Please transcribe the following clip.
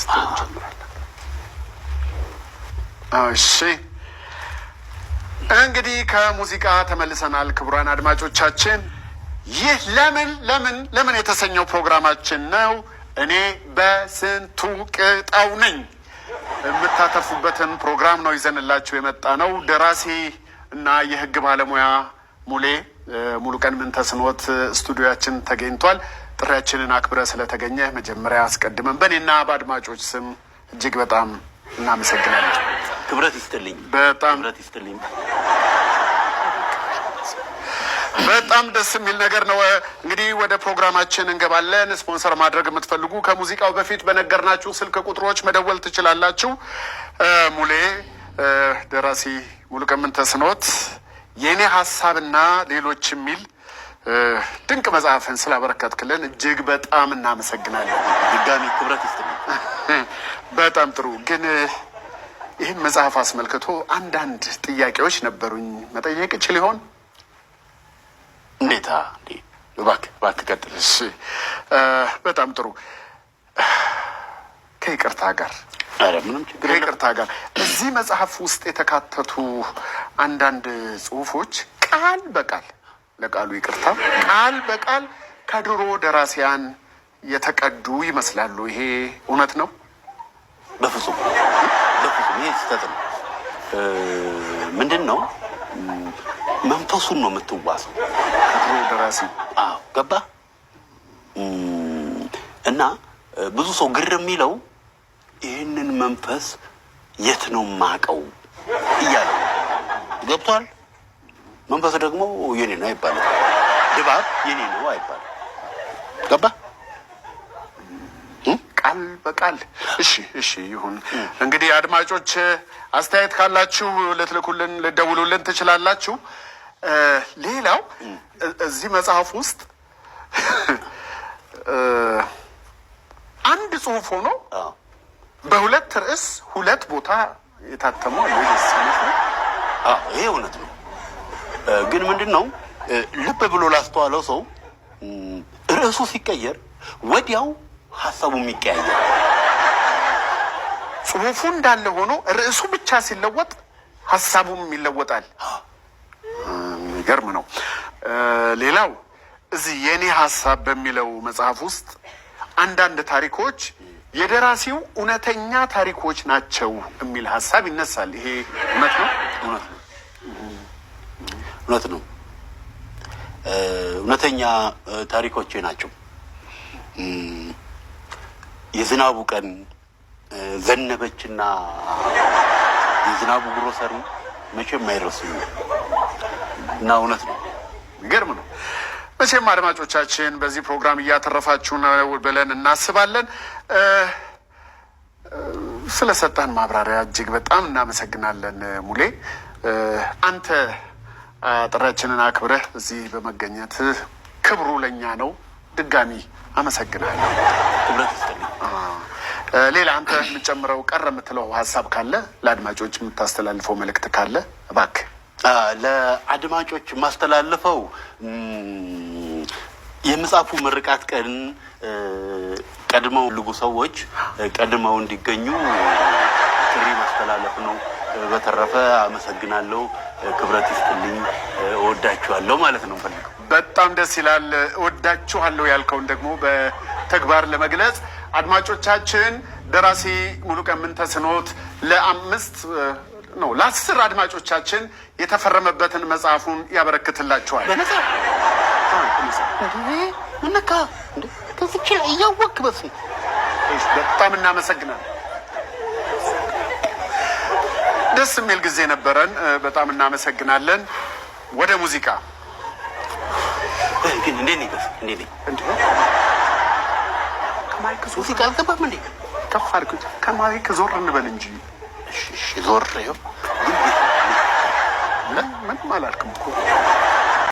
ስትል እንጀምራለን። እሺ እንግዲህ ከሙዚቃ ተመልሰናል። ክቡራን አድማጮቻችን ይህ ለምን የተሰኘው ፕሮግራማችን ነው። እኔ በስንቱ ቅጣው ነኝ የምታተርፉበትን ፕሮግራም ነው ይዘንላችሁ የመጣ ነው። ደራሲ እና የሕግ ባለሙያ ሙሉቀን ምንተስኖት ስቱዲዮያችን ተገኝቷል። ጥሪያችንን አክብረ ስለተገኘ መጀመሪያ አስቀድመን በእኔና በአድማጮች ስም እጅግ በጣም እናመሰግናለን። ክብረት ይስጥልኝ። በጣም ክብረት ይስጥልኝ። በጣም ደስ የሚል ነገር ነው። እንግዲህ ወደ ፕሮግራማችን እንገባለን። ስፖንሰር ማድረግ የምትፈልጉ ከሙዚቃው በፊት በነገርናችሁ ስልክ ቁጥሮች መደወል ትችላላችሁ። ደራሲ ሙሉቀን ምንተስኖት የእኔ ሀሳብና ሌሎች የሚል ድንቅ መጽሐፍን ስላበረከትክልን እጅግ በጣም እናመሰግናለን። ድጋሚ ክብረት ይስጥልኝ። በጣም ጥሩ። ግን ይህን መጽሐፍ አስመልክቶ አንዳንድ ጥያቄዎች ነበሩኝ። መጠየቅ እችል ይሆን? እንዴታ እባክህ ቀጥል። እሺ በጣም ጥሩ። ከይቅርታ ጋር ምንም ችግር ከይቅርታ ጋር እዚህ መጽሐፍ ውስጥ የተካተቱ አንዳንድ ጽሁፎች ቃል በቃል ለቃሉ ይቅርታ ቃል በቃል ከድሮ ደራሲያን የተቀዱ ይመስላሉ። ይሄ እውነት ነው? በፍጹም ይሄ ስህተት ነው። ምንድን ነው መንፈሱን ነው የምትዋሰው ከድሮ ደራሲ። አዎ ገባ። እና ብዙ ሰው ግር የሚለው ይህንን መንፈስ የት ነው ማቀው እያለ ገብቷል። መንፈስ ደግሞ የኔ ነው አይባልም። ድባብ የኔ ነው አይባልም። ገባ ቃል በቃል። እሺ ይሁን። እንግዲህ አድማጮች አስተያየት ካላችሁ ልትልኩልን ልደውሉልን ትችላላችሁ። ሌላው እዚህ መጽሐፍ ውስጥ አንድ ጽሁፍ ሆኖ በሁለት ርዕስ ሁለት ቦታ የታተመው ይሄ እውነት ነው። ግን ምንድን ነው ልብ ብሎ ላስተዋለው ሰው ርዕሱ ሲቀየር ወዲያው ሀሳቡ የሚቀያየር፣ ጽሁፉ እንዳለ ሆኖ ርዕሱ ብቻ ሲለወጥ ሀሳቡም ይለወጣል። የሚገርም ነው። ሌላው እዚህ የኔ ሀሳብ በሚለው መጽሐፍ ውስጥ አንዳንድ ታሪኮች የደራሲው እውነተኛ ታሪኮች ናቸው የሚል ሀሳብ ይነሳል። ይሄ እውነት ነው? እውነት ነው። እውነተኛ ታሪኮቼ ናቸው። የዝናቡ ቀን ዘነበችና የዝናቡ ግሮሰሪ መቼም አይረሱም እና እውነት ነው። ይገርም ነው። መቼም አድማጮቻችን በዚህ ፕሮግራም እያተረፋችሁ ነው ብለን እናስባለን። ስለሰጠን ማብራሪያ እጅግ በጣም እናመሰግናለን ሙሌ። አንተ ጥሪያችንን አክብረህ እዚህ በመገኘት ክብሩ ለኛ ነው። ድጋሚ አመሰግናለሁ። ክብረት ይስጥልኝ። ሌላ አንተ የምጨምረው ቀረ የምትለው ሀሳብ ካለ፣ ለአድማጮች የምታስተላልፈው መልእክት ካለ እባክህ። ለአድማጮች የማስተላልፈው የመጽሐፉ ምርቃት ቀን ቀድመው ልጉ ሰዎች ቀድመው እንዲገኙ ጥሪ ማስተላለፍ ነው። በተረፈ አመሰግናለሁ። ክብረት ይስጥልኝ። እወዳችኋለሁ ማለት ነው ፈልገው። በጣም ደስ ይላል። እወዳችኋለሁ ያልከውን ደግሞ በተግባር ለመግለጽ አድማጮቻችን ደራሲ ሙሉቀን ምንተስኖት ለ10 አድማጮቻችን የተፈረመበትን መጽሐፉን ያበረክትላችኋል። ምነካ ከዚች ላይ እያወቅ በጣም እናመሰግናለን። ደስ የሚል ጊዜ ነበረን። በጣም እናመሰግናለን። ወደ ሙዚቃ ግን እንዴ ከማይክ ሙዚቃ አልገባም እንዴ? ከፍ አድርጉት። ከማይክ ዞር እንበል እንጂ። እሺ ዞር። ምንም አላልክም እኮ